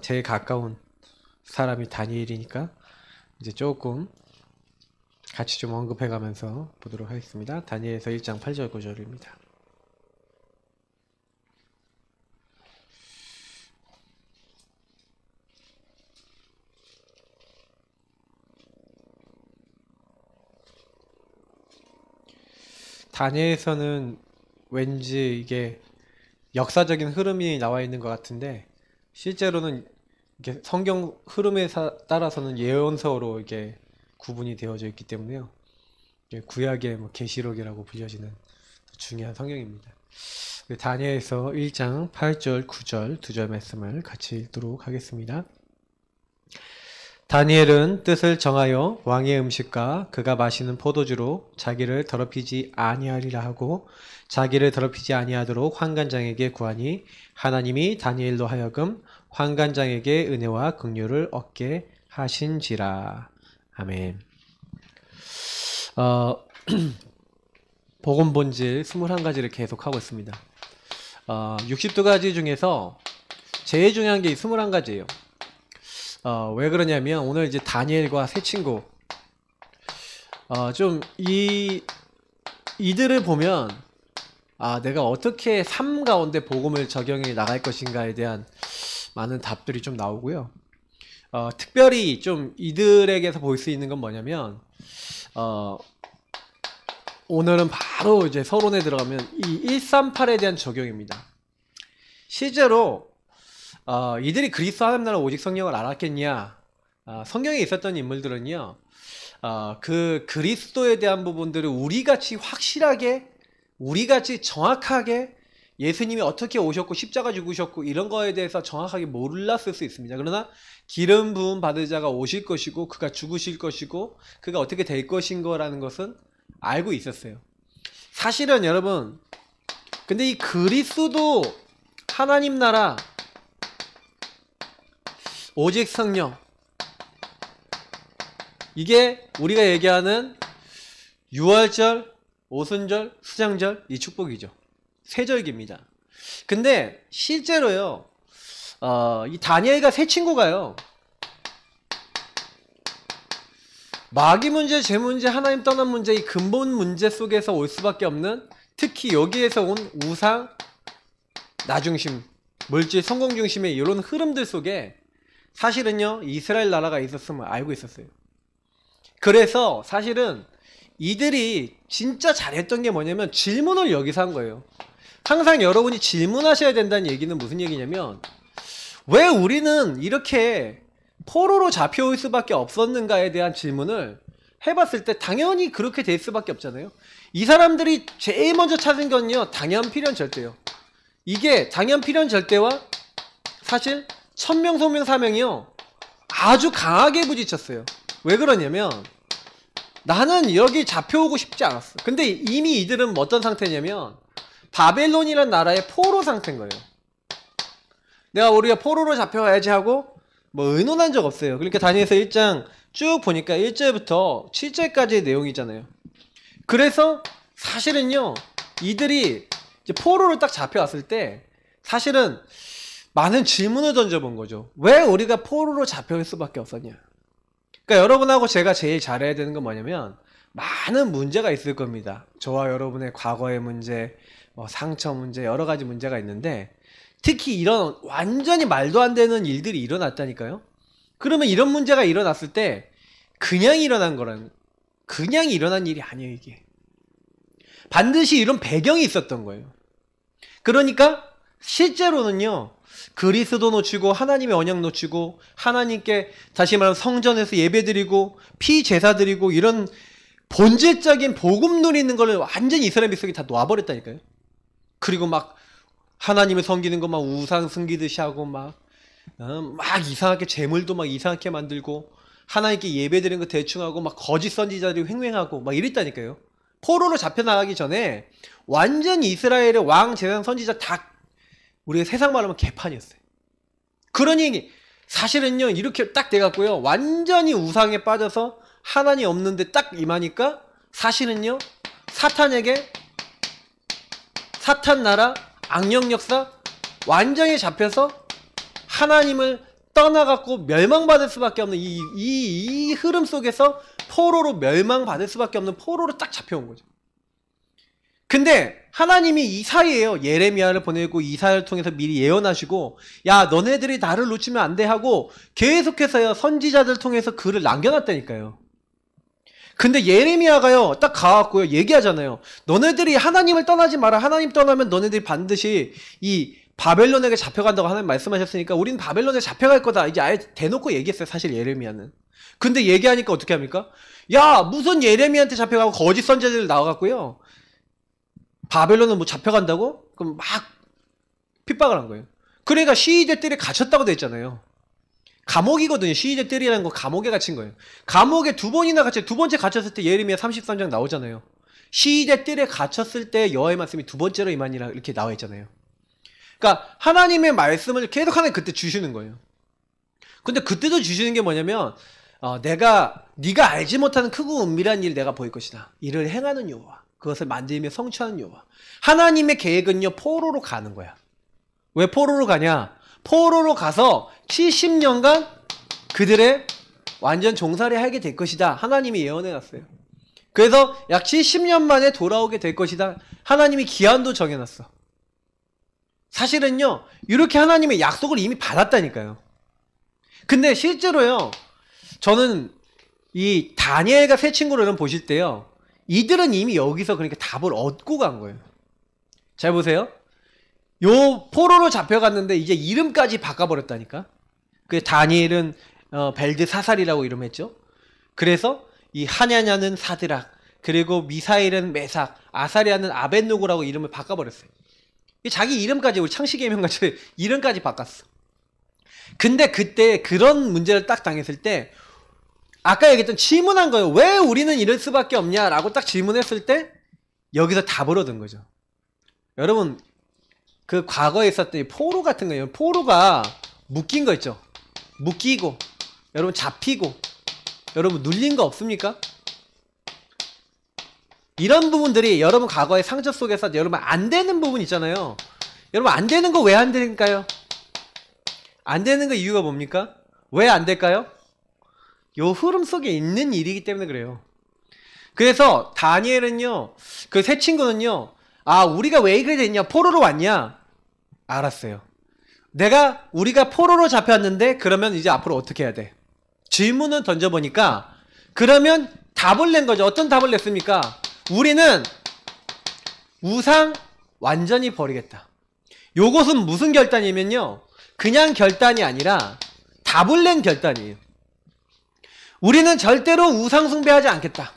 제일 가까운 사람이 다니엘이니까 이제 조금 같이 좀 언급해 가면서 보도록 하겠습니다. 다니엘서 1장 8절 9절입니다. 다니엘서는 왠지 이게 역사적인 흐름이 나와 있는 것 같은데 실제로는 이게 성경 흐름에 따라서는 예언서로 이게 구분이 되어져 있기 때문에요. 구약의 계시록이라고 불려지는 중요한 성경입니다. 다니엘서 1장 8절 9절 두 절 말씀을 같이 읽도록 하겠습니다. 다니엘은 뜻을 정하여 왕의 음식과 그가 마시는 포도주로 자기를 더럽히지 아니하리라 하고 자기를 더럽히지 아니하도록 환관장에게 구하니 하나님이 다니엘로 하여금 환관장에게 은혜와 긍휼을 얻게 하신지라. 아멘. 복음 본질 21가지를 계속하고 있습니다. 62가지 중에서 제일 중요한 게 이 21가지예요. 왜 그러냐면 오늘 이제 다니엘과 세 친구 좀 이들을 보면 내가 어떻게 삶 가운데 복음을 적용해 나갈 것인가에 대한 많은 답들이 좀 나오고요. 특별히 좀 이들에게서 볼 수 있는 건 뭐냐면 오늘은 바로 이제 서론에 들어가면 이 138에 대한 적용입니다. 실제로 이들이 그리스도 하나님 나라 오직 성령을 알았겠냐? 성경에 있었던 인물들은요, 그 그리스도에 대한 부분들을 우리같이 확실하게, 우리같이 정확하게 예수님이 어떻게 오셨고 십자가 죽으셨고 이런 거에 대해서 정확하게 몰랐을 수 있습니다. 그러나 기름 부음 받을 자가 오실 것이고 그가 죽으실 것이고 그가 어떻게 될 것인 거라는 것은 알고 있었어요. 사실은 여러분, 근데 이 그리스도 하나님 나라 오직 성령, 이게 우리가 얘기하는 유월절, 오순절, 수장절, 이 축복이죠. 세절기입니다. 근데 실제로요, 이 다니엘과 세 친구가요, 마귀 문제, 죄 문제, 하나님 떠난 문제, 이 근본 문제 속에서 올 수밖에 없는, 특히 여기에서 온 우상, 나 중심, 물질, 성공 중심의 이런 흐름들 속에 사실은요, 이스라엘 나라가 있었음을 알고 있었어요. 그래서 사실은 이들이 진짜 잘했던 게 뭐냐면 질문을 여기서 한 거예요. 항상 여러분이 질문하셔야 된다는 얘기는 무슨 얘기냐면, 왜 우리는 이렇게 포로로 잡혀올 수밖에 없었는가에 대한 질문을 해봤을 때 당연히 그렇게 될 수밖에 없잖아요. 이 사람들이 제일 먼저 찾은 건요, 당연 필연 절대요. 이게 당연 필연 절대와 사실 천명 소명 사명이요, 아주 강하게 부딪혔어요. 왜 그러냐면 나는 여기 잡혀오고 싶지 않았어. 근데 이미 이들은 어떤 상태냐면 바벨론이란 나라의 포로 상태인 거예요. 우리가 포로로 잡혀가야지 하고 의논한 적 없어요. 그러니까 다니엘서 1장 쭉 보니까 1절부터 7절까지의 내용이잖아요. 그래서 사실은요, 이들이 이제 포로로 딱 잡혀왔을 때 사실은 많은 질문을 던져본 거죠. 왜 우리가 포로로 잡혀올 수밖에 없었냐? 그러니까 여러분하고 제가 제일 잘해야 되는 건 뭐냐면 많은 문제가 있을 겁니다. 저와 여러분의 과거의 문제, 상처 문제, 여러 가지 문제가 있는데 특히 이런 완전히 말도 안 되는 일들이 일어났다니까요. 그러면 이런 문제가 일어났을 때 그냥 일어난 일이 아니에요. 이게 반드시 이런 배경이 있었던 거예요. 그러니까 실제로는요, 그리스도 놓치고 하나님의 언약 놓치고 하나님께 다시 말하면 성전에서 예배드리고 피제사 드리고 이런 본질적인 복음 누리는 걸 완전히 이스라엘 백성이 다 놔버렸다니까요. 그리고 막 하나님을 섬기는 거 막 우상 숨기듯이 하고 막 이상하게 재물도 막 이상하게 만들고 하나님께 예배드리는 거 대충 하고 막 거짓 선지자들이 횡행하고 막 이랬다니까요. 포로로 잡혀나가기 전에 완전히 이스라엘의 왕, 제사장, 선지자 다 우리가 세상 말로 하면 개판이었어요. 그러니 사실은요, 이렇게 딱 돼갖고요, 완전히 우상에 빠져서 하나님 없는데 딱 임하니까 사실은요, 사탄에게, 사탄 나라, 악령 역사 완전히 잡혀서 하나님을 떠나갖고 멸망받을 수밖에 없는 이 흐름 속에서 포로로 멸망받을 수밖에 없는 포로로 딱 잡혀온 거죠. 근데 하나님이 이 사이에요. 예레미야를 보내고 이사야를 통해서 미리 예언하시고, 야 너네들이 나를 놓치면 안 돼 하고 계속해서요 선지자들 통해서 글을 남겨놨다니까요. 근데 예레미야가요 딱 가갖고요 얘기하잖아요. 너네들이 하나님을 떠나지 마라. 하나님 떠나면 너네들이 반드시 이 바벨론에게 잡혀간다고 하나님 말씀하셨으니까 우리는 바벨론에 잡혀갈 거다. 이제 아예 대놓고 얘기했어요. 사실 예레미야는. 근데 얘기하니까 어떻게 합니까? 야 무슨 예레미야한테 잡혀가고 거짓 선지자들 나와갖고요 바벨론은 뭐 잡혀간다고? 그럼 막 핍박을 한 거예요. 그러니까 시위대 뜰에 갇혔다고 돼 있잖아요. 감옥이거든요. 시위대 뜰이라는 거 감옥에 갇힌 거예요. 감옥에 두 번이나 갇혀. 두 번째 갇혔을 때 예레미야 33장 나오잖아요. 시위대 뜰에 갇혔을 때 여호와의 말씀이 두 번째로 임하니라 이렇게 나와 있잖아요. 그러니까 하나님의 말씀을 계속 하나님 그때 주시는 거예요. 근데 그때도 주시는 게 뭐냐면 네가 알지 못하는 크고 은밀한 일을 내가 보일 것이다. 이를 행하는 여호와, 그것을 만들며 성취하는 여호와. 하나님의 계획은요 포로로 가는 거야. 왜 포로로 가냐? 포로로 가서 70년간 그들의 완전 종살이 하게 될 것이다. 하나님이 예언해놨어요. 그래서 약 70년 만에 돌아오게 될 것이다. 하나님이 기한도 정해놨어. 사실은요 이렇게 하나님의 약속을 이미 받았다니까요. 근데 실제로요 저는 이 다니엘과 세 친구를 보실 때요 이들은 이미 여기서 그러니까 답을 얻고 간 거예요. 잘 보세요. 요 포로로 잡혀갔는데 이제 이름까지 바꿔버렸다니까. 그 다니엘은 벨드사살이라고 이름했죠. 그래서 이 하냐냐는 사드락, 그리고 미사일은 메삭, 아사리아는 아벳누고라고 이름을 바꿔버렸어요. 자기 이름까지 우리 창세기명같이 이름까지 바꿨어. 근데 그때 그런 문제를 딱 당했을 때 아까 얘기했던 질문한 거예요. 왜 우리는 이럴 수밖에 없냐라고 딱 질문했을 때 여기서 답을 얻은 거죠. 여러분 그 과거에 있었던 이 포로 같은 거예요. 포로가 묶인 거 있죠. 묶이고 여러분 잡히고 여러분 눌린 거 없습니까? 이런 부분들이 여러분 과거의 상처 속에서 여러분 안 되는 부분 있잖아요. 여러분 안 되는 거 왜 안 되니까요? 안 되는 거 이유가 뭡니까? 왜 안 될까요? 요 흐름 속에 있는 일이기 때문에 그래요. 그래서 다니엘은요 그 세 친구는요 우리가 왜 이렇게 됐냐? 포로로 왔냐? 알았어요. 우리가 포로로 잡혔는데 그러면 이제 앞으로 어떻게 해야 돼? 질문을 던져보니까 그러면 답을 낸 거죠. 어떤 답을 냈습니까? 우리는 우상 완전히 버리겠다. 요것은 무슨 결단이면요 그냥 결단이 아니라 답을 낸 결단이에요. 우리는 절대로 우상 숭배하지 않겠다.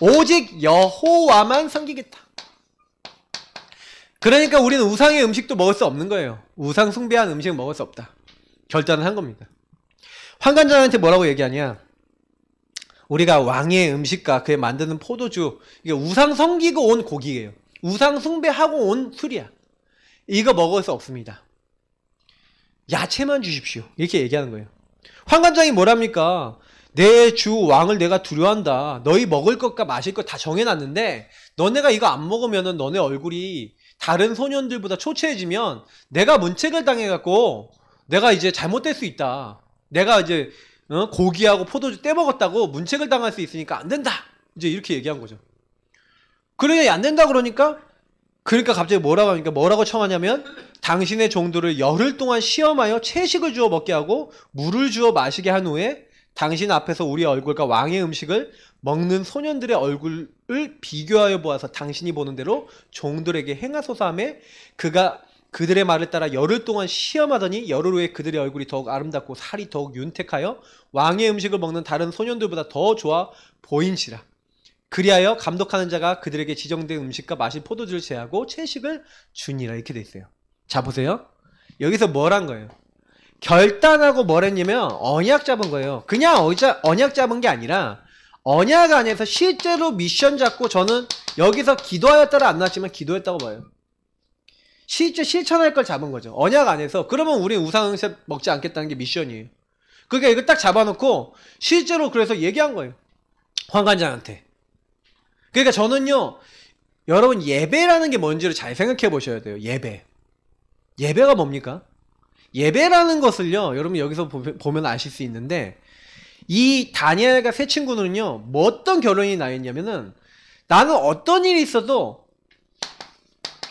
오직 여호와만 섬기겠다. 그러니까 우리는 우상의 음식도 먹을 수 없는 거예요. 우상 숭배한 음식은 먹을 수 없다. 결단을 한 겁니다. 환관장한테 뭐라고 얘기하냐? 우리가 왕의 음식과 그에 만드는 포도주, 이게 우상 섬기고 온 고기예요. 우상 숭배하고 온 술이야. 이거 먹을 수 없습니다. 야채만 주십시오. 이렇게 얘기하는 거예요. 환관장이 뭐랍니까? 내 주 왕을 내가 두려워한다. 너희 먹을 것과 마실 것 다 정해놨는데 너네가 이거 안 먹으면은 너네 얼굴이 다른 소년들보다 초췌해지면 내가 문책을 당해갖고 내가 이제 잘못될 수 있다. 내가 이제 고기하고 포도주 떼먹었다고 문책을 당할 수 있으니까 안 된다. 이제 이렇게 얘기한 거죠. 그러니까 안 된다 그러니까 갑자기 뭐라고 하니까 뭐라고 청하냐면 당신의 종들을 열흘 동안 시험하여 채식을 주어 먹게 하고 물을 주어 마시게 한 후에 당신 앞에서 우리 얼굴과 왕의 음식을 먹는 소년들의 얼굴을 비교하여 보아서 당신이 보는 대로 종들에게 행하소서 하며 그가 그들의 말을 따라 열흘 동안 시험하더니 열흘 후에 그들의 얼굴이 더욱 아름답고 살이 더욱 윤택하여 왕의 음식을 먹는 다른 소년들보다 더 좋아 보인지라. 그리하여 감독하는 자가 그들에게 지정된 음식과 마실 포도주를 제하고 채식을 주니라. 이렇게 돼 있어요. 자 보세요. 여기서 뭘 한 거예요? 결단하고 뭘 했냐면 언약 잡은 거예요. 그냥 언약 잡은 게 아니라 언약 안에서 실제로 미션 잡고 저는 여기서 기도하였다라 안 나왔지만 기도했다고 봐요. 실제 실천할 걸 잡은 거죠. 언약 안에서. 그러면 우리는 우상set 먹지 않겠다는 게 미션이에요. 그러니까 이거 딱 잡아놓고 실제로 그래서 얘기한 거예요. 환관장한테. 그러니까 저는요 여러분 예배라는 게 뭔지를 잘 생각해 보셔야 돼요. 예배가 뭡니까? 예배라는 것을요, 여러분 여기서 보면 아실 수 있는데, 이 다니엘과 세 친구는요, 뭐 어떤 결론이 나 있냐면은, 나는 어떤 일이 있어도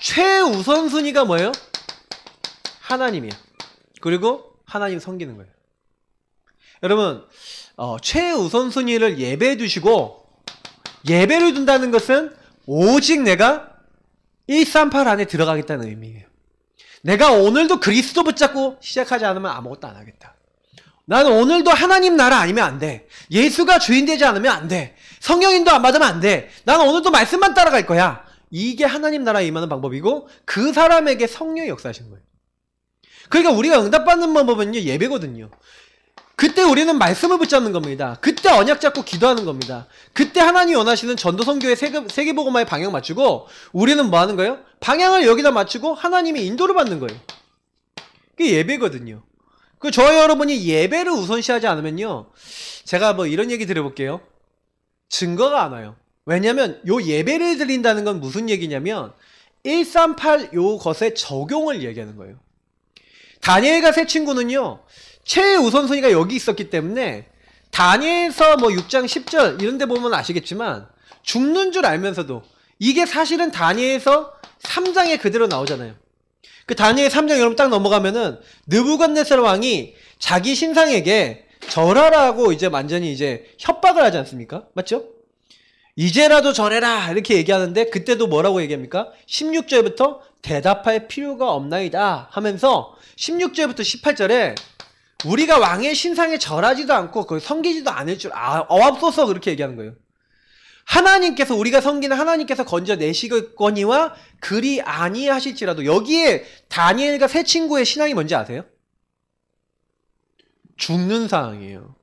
최우선순위가 뭐예요? 하나님이에요. 그리고 하나님 섬기는 거예요. 여러분, 최우선순위를 예배해 두시고, 예배를 둔다는 것은 오직 내가 138 안에 들어가겠다는 의미예요. 내가 오늘도 그리스도 붙잡고 시작하지 않으면 아무것도 안 하겠다. 나는 오늘도 하나님 나라 아니면 안 돼. 예수가 주인 되지 않으면 안 돼. 성령인도 안 받으면 안 돼. 나는 오늘도 말씀만 따라갈 거야. 이게 하나님 나라에 임하는 방법이고, 그 사람에게 성령이 역사하시는 거예요. 그러니까 우리가 응답받는 방법은요, 예배거든요. 그때 우리는 말씀을 붙잡는 겁니다. 그때 언약 잡고 기도하는 겁니다. 그때 하나님이 원하시는 전도선교의 세계복음화에 방향 맞추고, 우리는 뭐 하는 거예요? 방향을 여기다 맞추고 하나님의 인도를 받는 거예요. 그게 예배거든요. 저와 여러분이 예배를 우선시하지 않으면요, 제가 뭐 이런 얘기 드려볼게요. 증거가 안 와요. 왜냐면 요 예배를 드린다는 건 무슨 얘기냐면 138 요것의 적용을 얘기하는 거예요. 다니엘과 세 친구는요, 최우선순위가 여기 있었기 때문에 다니엘서 뭐 6장 10절 이런 데 보면 아시겠지만, 죽는 줄 알면서도, 이게 사실은 다니엘서 3장에 그대로 나오잖아요. 그 다니엘 3장 여러분 딱 넘어가면은 느부갓네살 왕이 자기 신상에게 절하라고 이제 완전히 이제 협박을 하지 않습니까? 맞죠? 이제라도 절해라 이렇게 얘기하는데, 그때도 뭐라고 얘기합니까? 16절부터 대답할 필요가 없나이다 하면서 16절부터 18절에 우리가 왕의 신상에 절하지도 않고 그 섬기지도 않을 줄 없소서 그렇게 얘기하는 거예요. 하나님께서, 우리가 섬기는 하나님께서 건져내시거니와 그리 아니하실지라도. 여기에 다니엘과 세 친구의 신앙이 뭔지 아세요? 죽는 상황이에요.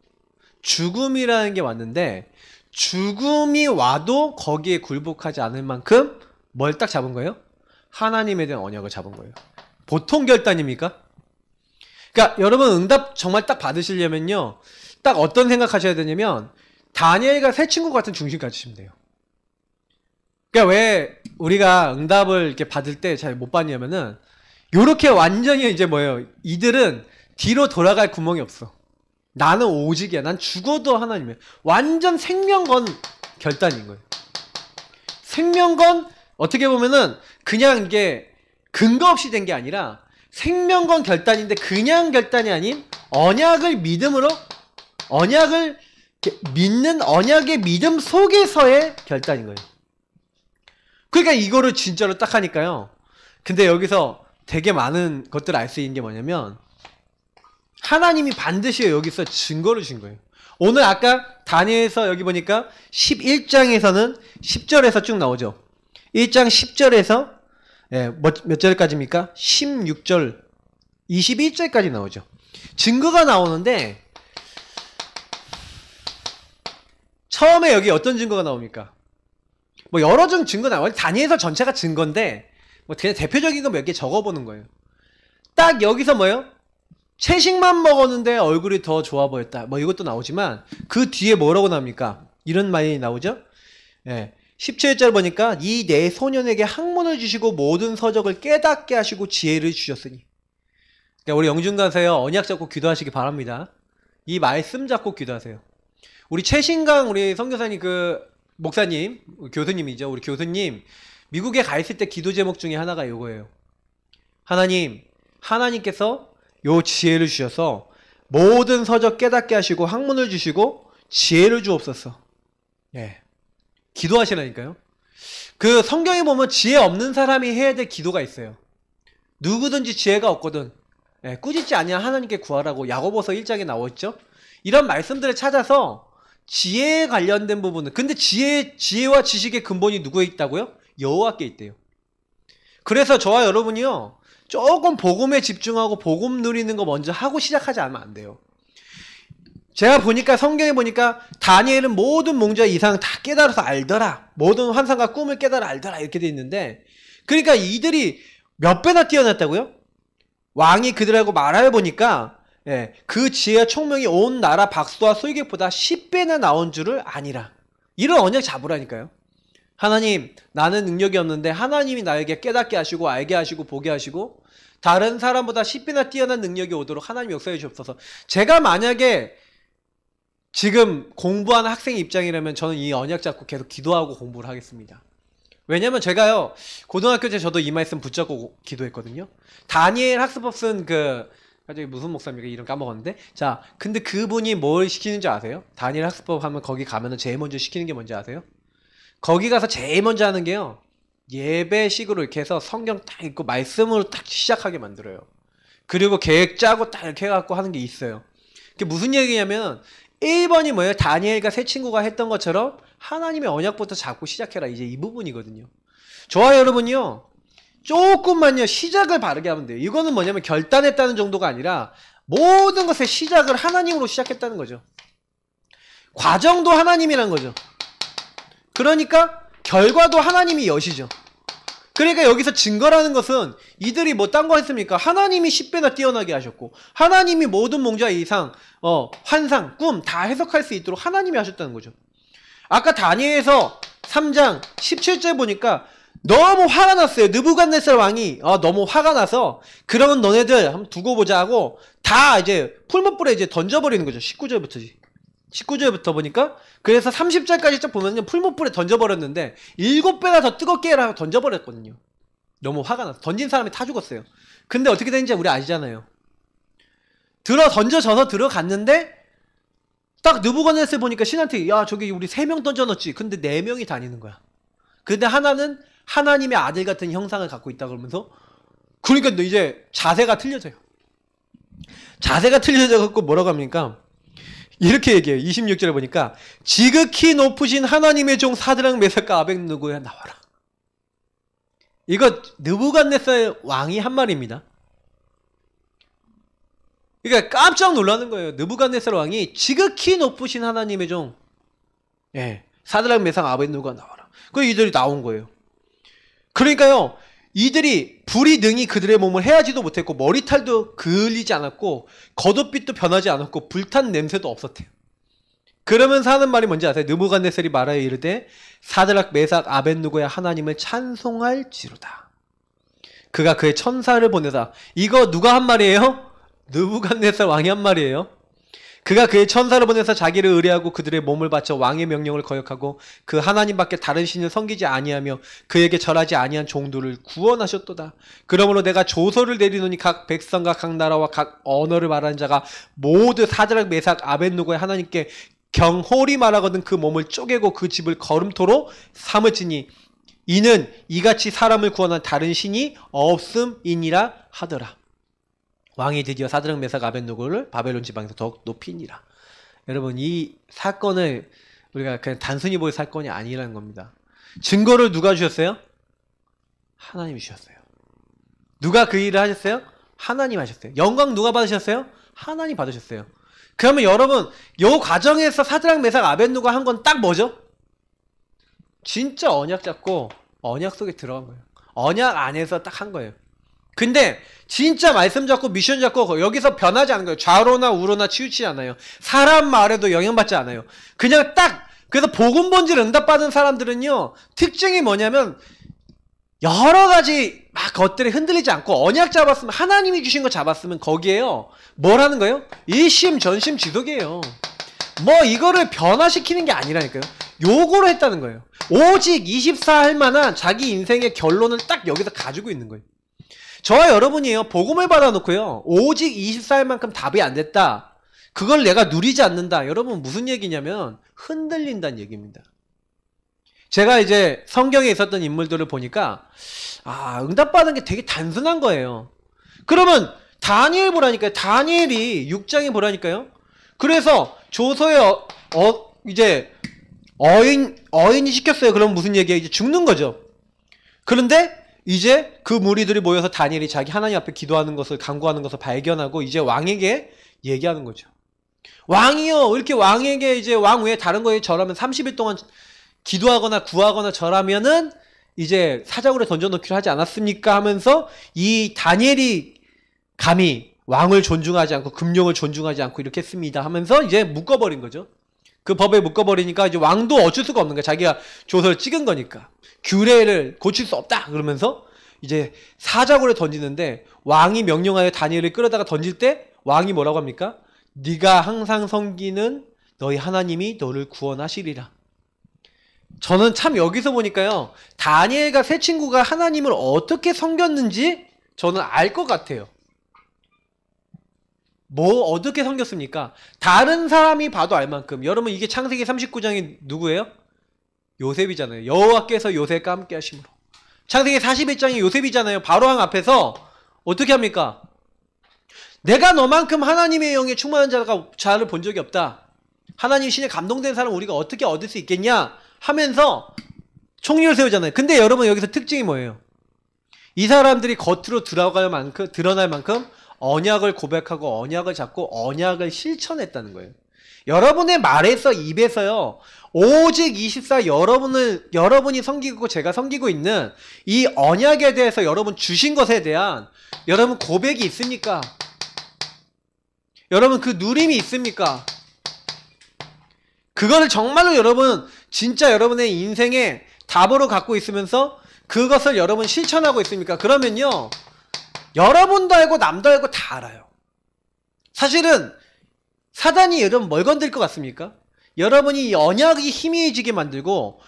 죽음이라는 게 왔는데, 죽음이 와도 거기에 굴복하지 않을 만큼 뭘 딱 잡은 거예요? 하나님에 대한 언약을 잡은 거예요. 보통 결단입니까? 그러니까 여러분 응답 정말 딱 받으시려면요, 딱 어떤 생각하셔야 되냐면, 다니엘과 세 친구 같은 중심 가지시면 돼요. 그러니까 왜 우리가 응답을 이렇게 받을 때 잘 못 받냐면은, 요렇게 완전히 이제 뭐예요? 이들은 뒤로 돌아갈 구멍이 없어. 나는 오직이야. 난 죽어도 하나님이야. 완전 생명건 결단인 거예요. 생명건, 어떻게 보면은 그냥 이게 근거 없이 된 게 아니라 생명건 결단인데, 그냥 결단이 아닌 언약을 믿음으로, 언약을 믿는 언약의 믿음 속에서의 결단인 거예요. 그러니까 이거를 진짜로 딱 하니까요. 근데 여기서 되게 많은 것들을 알 수 있는 게 뭐냐면, 하나님이 반드시 여기서 증거를 주신 거예요. 오늘 아까 다니엘서 여기 보니까 11장에서는 10절에서 쭉 나오죠. 1장 10절에서 몇 절까지입니까? 16절, 21절까지 나오죠. 증거가 나오는데, 처음에 여기 어떤 증거가 나옵니까? 뭐 여러 종 증거 나와요. 다니엘서 전체가 증거인데, 뭐 그냥 대표적인 거 몇 개 적어보는 거예요. 딱 여기서 뭐예요? 채식만 먹었는데 얼굴이 더 좋아 보였다. 뭐 이것도 나오지만, 그 뒤에 뭐라고 나옵니까? 이런 말이 나오죠? 17절 보니까 이 네 소년에게 학문을 주시고 모든 서적을 깨닫게 하시고 지혜를 주셨으니. 그러니까 우리 영준 가세요. 언약 잡고 기도하시기 바랍니다. 이 말씀 잡고 기도하세요. 우리 최신강 우리 선교사님 목사님, 교수님이죠. 우리 교수님 미국에 가 있을 때 기도 제목 중에 하나가 이거예요. 하나님께서 요 지혜를 주셔서 모든 서적 깨닫게 하시고 학문을 주시고 지혜를 주옵소서. 기도하시라니까요. 그 성경에 보면 지혜 없는 사람이 해야 될 기도가 있어요. 누구든지 지혜가 없거든 꾸짖지 아니하 하나님께 구하라고 야고보서 1장에 나와있죠. 이런 말씀들을 찾아서 지혜에 관련된 부분은, 근데 지혜와 지식의 근본이 누구에 있다고요? 여호와께 있대요. 그래서 저와 여러분이요, 조금 복음에 집중하고 복음 누리는 거 먼저 하고 시작하지 않으면 안 돼요. 제가 보니까 성경에 보니까 다니엘은 모든 몽자 이상 다 깨달아서 알더라. 모든 환상과 꿈을 깨달아 알더라. 이렇게 돼 있는데, 그러니까 이들이 몇 배나 뛰어났다고요? 왕이 그들하고 말하여 보니까 그 지혜와 총명이 온 나라 박수와 소유객보다 10배나 나온 줄을 아니라. 이런 언약 잡으라니까요. 하나님, 나는 능력이 없는데 하나님이 나에게 깨닫게 하시고 알게 하시고 보게 하시고 다른 사람보다 10배나 뛰어난 능력이 오도록 하나님 역사해 주옵소서. 제가 만약에 지금 공부하는 학생 입장이라면 저는 이 언약 잡고 계속 기도하고 공부를 하겠습니다. 왜냐면 제가요, 고등학교 때 저도 이 말씀 붙잡고 기도했거든요. 다니엘 학습법 쓴 갑자기 무슨 목사입니까? 이름 까먹었는데. 자, 근데 그분이 뭘 시키는지 아세요? 다니엘 학습법 하면 거기 가면은 제일 먼저 시키는 게 뭔지 아세요? 거기 가서 제일 먼저 하는 게요, 예배식으로 이렇게 해서 성경 딱 읽고 말씀으로 딱 시작하게 만들어요. 그리고 계획 짜고 딱 이렇게 해갖고 하는 게 있어요. 그게 무슨 얘기냐면 1번이 뭐예요? 다니엘과 세 친구가 했던 것처럼 하나님의 언약부터 잡고 시작해라. 이제 이 부분이거든요. 저와 여러분이요, 조금만요 시작을 바르게 하면 돼요. 이거는 뭐냐면 결단했다는 정도가 아니라 모든 것의 시작을 하나님으로 시작했다는 거죠. 과정도 하나님이란 거죠. 그러니까 결과도 하나님이 여시죠. 그러니까 여기서 증거라는 것은 이들이 뭐 딴 거 했습니까? 하나님이 10배나 뛰어나게 하셨고, 하나님이 모든 몽자 이상 환상, 꿈 다 해석할 수 있도록 하나님이 하셨다는 거죠. 아까 다니엘에서 3장 17절 보니까 너무 화가 났어요. 느부갓네살 왕이 너무 화가 나서, 그러면 너네들 한번 두고 보자 하고 다 이제 풀무불에 이제 던져버리는 거죠. 19절부터 보니까, 그래서 30절까지 쭉 보면요, 풀무불에 던져버렸는데 7배나 더 뜨겁게 해라 하고 던져버렸거든요. 너무 화가 나서 던진 사람이 다 죽었어요. 근데 어떻게 되는지 우리 아시잖아요. 던져져서 들어갔는데 딱 느부갓네살 보니까 신한테, 야 저기 우리 3명 던져놨지. 근데 4명이 다니는 거야. 근데 하나는 하나님의 아들 같은 형상을 갖고 있다 그러면서, 그러니까 이제 자세가 틀려져요. 자세가 틀려져갖고 뭐라고 합니까? 이렇게 얘기해요. 26절에 보니까 지극히 높으신 하나님의 종 사드락 메삭과 아벳느고야 나와라. 이거 느부갓네살 왕이 한 말입니다. 그러니까 깜짝 놀라는 거예요. 느부갓네살 왕이 지극히 높으신 하나님의 종, 사드락 메삭 아벳느고가 나와라. 그 이들이 나온 거예요. 그러니까요, 이들이 불이 능히 그들의 몸을 해하지도 못했고, 머리털도 그을리지 않았고, 겉옷빛도 변하지 않았고, 불탄 냄새도 없었대요. 그러면서 하는 말이 뭔지 아세요? 느부갓네살이 말하여 이르되 사드락 메삭 아벳느고야 하나님을 찬송할지로다. 그가 그의 천사를 보내사. 이거 누가 한 말이에요? 느부갓네살 왕이 한 말이에요. 그가 그의 천사를 보내서 자기를 의뢰하고 그들의 몸을 바쳐 왕의 명령을 거역하고 그 하나님밖에 다른 신을 섬기지 아니하며 그에게 절하지 아니한 종들을 구원하셨도다. 그러므로 내가 조서를 내리노니 각 백성과 각 나라와 각 언어를 말하는 자가 모두 사드락 메삭 아벳느고의 하나님께 경홀히 말하거든 그 몸을 쪼개고 그 집을 거름토로 삼을지니 이는 이같이 사람을 구원한 다른 신이 없음이니라 하더라. 왕이 드디어 사드락 메삭 아벳느고를 바벨론 지방에서 더욱 높이니라. 여러분, 이 사건을 우리가 그냥 단순히 볼 사건이 아니라는 겁니다. 증거를 누가 주셨어요? 하나님이 주셨어요. 누가 그 일을 하셨어요? 하나님 하셨어요. 영광 누가 받으셨어요? 하나님 받으셨어요. 그러면 여러분, 이 과정에서 사드락 메삭 아벳느고 한 건 딱 뭐죠? 진짜 언약 잡고 언약 속에 들어간 거예요. 언약 안에서 딱 한 거예요. 근데 진짜 말씀 잡고 미션 잡고 여기서 변하지 않은 거예요. 좌로나 우로나 치우치지 않아요. 사람 말에도 영향받지 않아요. 그냥 딱, 그래서 복음 본질 응답받은 사람들은요, 특징이 뭐냐면 여러 가지 막 것들이 흔들리지 않고 언약 잡았으면, 하나님이 주신 거 잡았으면 거기에요 뭘 하는 거예요? 일심전심지속이에요. 뭐 이거를 변화시키는 게 아니라니까요. 요거로 했다는 거예요. 오직 24 할 만한 자기 인생의 결론을 딱 여기서 가지고 있는 거예요. 저와 여러분이에요, 복음을 받아놓고요, 오직 24일 만큼 답이 안 됐다, 그걸 내가 누리지 않는다. 여러분 무슨 얘기냐면 흔들린다는 얘기입니다. 제가 이제 성경에 있었던 인물들을 보니까 응답받은 게 되게 단순한 거예요. 그러면 다니엘 보라니까요. 다니엘이 6장에 보라니까요. 그래서 조서에 이제 어인이 시켰어요. 그럼 무슨 얘기예요? 이제 죽는 거죠. 그런데 이제 그 무리들이 모여서 다니엘이 자기 하나님 앞에 기도하는 것을, 간구하는 것을 발견하고 이제 왕에게 얘기하는 거죠. 왕이요, 이렇게 왕에게 이제 왕 외에 다른 거에 절하면 30일 동안 기도하거나 구하거나 절하면은 이제 사자굴에 던져놓기로 하지 않았습니까? 하면서 이 다니엘이 감히 왕을 존중하지 않고 금령을 존중하지 않고 이렇게 했습니다 하면서 이제 묶어버린 거죠. 그 법에 묶어버리니까 이제 왕도 어쩔 수가 없는 거야. 자기가 조서를 찍은 거니까 규례를 고칠 수 없다 그러면서 이제 사자굴에 던지는데 왕이 명령하여 다니엘을 끌어다가 던질 때 왕이 뭐라고 합니까? 네가 항상 섬기는 너희 하나님이 너를 구원하시리라. 저는 참 여기서 보니까요, 다니엘과 세 친구가 하나님을 어떻게 섬겼는지 저는 알 것 같아요. 뭐 어떻게 섬겼습니까? 다른 사람이 봐도 알 만큼. 여러분, 이게 창세기 39장이 누구예요? 요셉이잖아요. 여호와께서 요셉과 함께 하심으로. 창세기 41장이 요셉이잖아요. 바로왕 앞에서 어떻게 합니까? 내가 너만큼 하나님의 영에 충만한 자를 본 적이 없다. 하나님 신에 감동된 사람 우리가 어떻게 얻을 수 있겠냐 하면서 총리를 세우잖아요. 근데 여러분, 여기서 특징이 뭐예요? 이 사람들이 겉으로 드러날 만큼 언약을 고백하고 언약을 잡고 언약을 실천했다는 거예요. 여러분의 말에서, 입에서요, 오직 24 여러분이 섬기고 제가 섬기고 있는 이 언약에 대해서 여러분 주신 것에 대한 여러분 고백이 있습니까? 여러분 그 누림이 있습니까? 그거를 정말로 여러분 진짜 여러분의 인생의 답으로 갖고 있으면서 그것을 여러분 실천하고 있습니까? 그러면요, 여러분도 알고 남도 알고 다 알아요. 사실은 사단이 여러분 뭘 건들 것 같습니까? 여러분이 이 언약이 희미해지게 만들고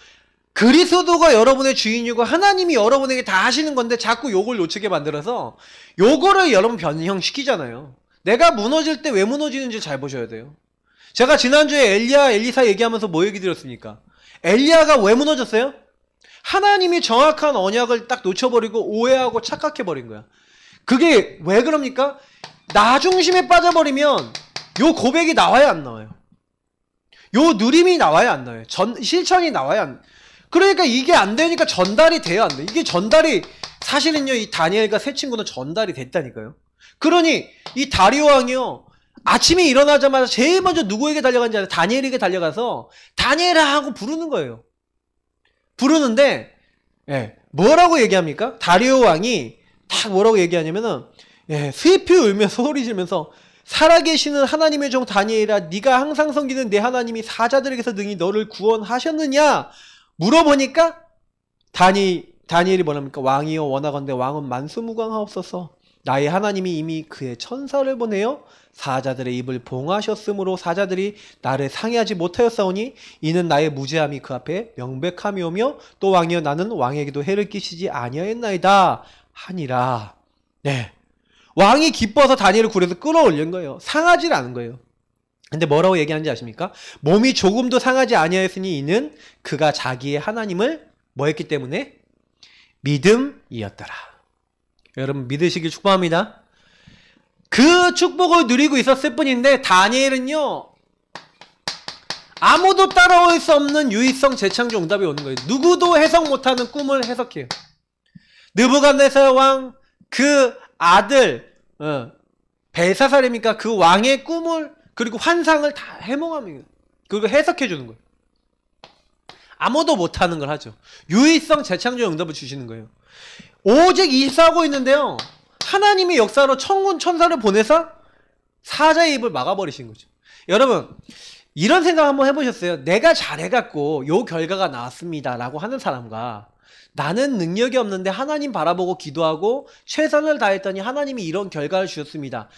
그리스도가 여러분의 주인이고 하나님이 여러분에게 다 하시는 건데 자꾸 요걸 놓치게 만들어서 요거를 여러분 변형시키잖아요. 내가 무너질 때 왜 무너지는지 잘 보셔야 돼요. 제가 지난주에 엘리사 얘기하면서 뭐 얘기 드렸습니까? 엘리야가 왜 무너졌어요? 하나님이 정확한 언약을 딱 놓쳐버리고 오해하고 착각해버린 거야. 그게 왜 그럽니까? 나 중심에 빠져버리면 요 고백이 나와야 안 나와요. 요 누림이 나와야 안 나와요. 실천이 나와야 안. 그러니까 이게 안 되니까 전달이 돼야 안 돼. 이게 전달이 사실은요, 이 다니엘과 세 친구는 전달이 됐다니까요. 그러니 이 다리오 왕이요, 아침에 일어나자마자 제일 먼저 누구에게 달려간지 알아요? 다니엘에게 달려가서 다니엘아 하고 부르는 거예요. 부르는데 뭐라고 얘기합니까? 다리오 왕이 딱 뭐라고 얘기하냐면은 슬피 울면서 소리 지르면서 살아계시는 하나님의 종 다니엘아, 네가 항상 섬기는 내 하나님이 사자들에게서 능히 너를 구원하셨느냐 물어보니까 다니엘이 뭐랍니까? 왕이여 원하건대 왕은 만수무강하옵소서. 나의 하나님이 이미 그의 천사를 보내어 사자들의 입을 봉하셨으므로 사자들이 나를 상해하지 못하였사오니 이는 나의 무죄함이 그 앞에 명백함이오며 또 왕이여 나는 왕에게도 해를 끼치지 아니하였나이다 하니라. 네, 왕이 기뻐서 다니엘을 굴에서 끌어올린 거예요. 상하지 않은 거예요. 근데 뭐라고 얘기하는지 아십니까? 몸이 조금도 상하지 아니하였으니 이는 그가 자기의 하나님을 뭐 했기 때문에? 믿음이었더라. 여러분 믿으시길 축복합니다. 그 축복을 누리고 있었을 뿐인데 다니엘은요, 아무도 따라올 수 없는 유의성 재창조 응답이 오는 거예요. 누구도 해석 못하는 꿈을 해석해요. 느부갓네살 왕 그 아들 벨사살입니까? 그 왕의 꿈을 그리고 환상을 다 해몽합니다. 그리고 해석해 주는 거예요. 아무도 못하는 걸 하죠. 유의성 재창조 응답을 주시는 거예요. 오직 이사하고 있는데요, 하나님이 역사로 천군 천사를 보내서 사자의 입을 막아버리신 거죠. 여러분 이런 생각 한번 해보셨어요? 내가 잘해갖고 요 결과가 나왔습니다 라고 하는 사람과 나는 능력이 없는데 하나님 바라보고 기도하고 최선을 다했더니 하나님이 이런 결과를 주셨습니다.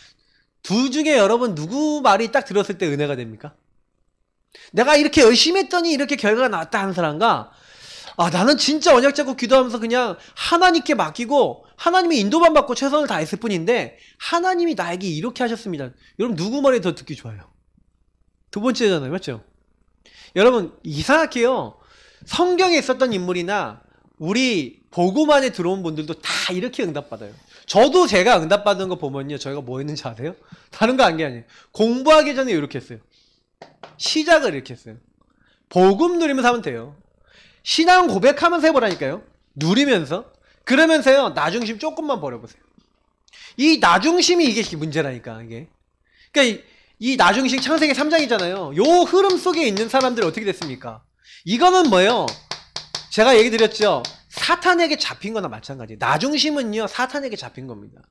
둘 중에 여러분 누구 말이 딱 들었을 때 은혜가 됩니까? 내가 이렇게 열심히 했더니 이렇게 결과가 나왔다 하는 사람과 나는 진짜 언약 잡고 기도하면서 그냥 하나님께 맡기고 하나님의 인도만 받고 최선을 다했을 뿐인데 하나님이 나에게 이렇게 하셨습니다. 여러분 누구 말이 더 듣기 좋아요? 두 번째잖아요. 맞죠? 여러분 이상하게요, 성경에 있었던 인물이나 우리 복음안에 들어온 분들도 다 이렇게 응답받아요. 저도 제가 응답받은 거 보면요, 저희가 뭐 했는지 아세요? 다른 거 한 게 아니에요. 공부하기 전에 이렇게 했어요. 시작을 이렇게 했어요. 복음 누리면서 하면 돼요. 신앙 고백하면서 해보라니까요. 누리면서. 그러면서요, 나중심 조금만 버려보세요. 이 나중심이 이게 문제라니까, 이게. 그러니까 이 나중심 창세기 3장이잖아요. 요 흐름 속에 있는 사람들이 어떻게 됐습니까? 이거는 뭐예요? 제가 얘기 드렸죠. 사탄에게 잡힌 거나 마찬가지예요. 나중심은요, 사탄에게 잡힌 겁니다.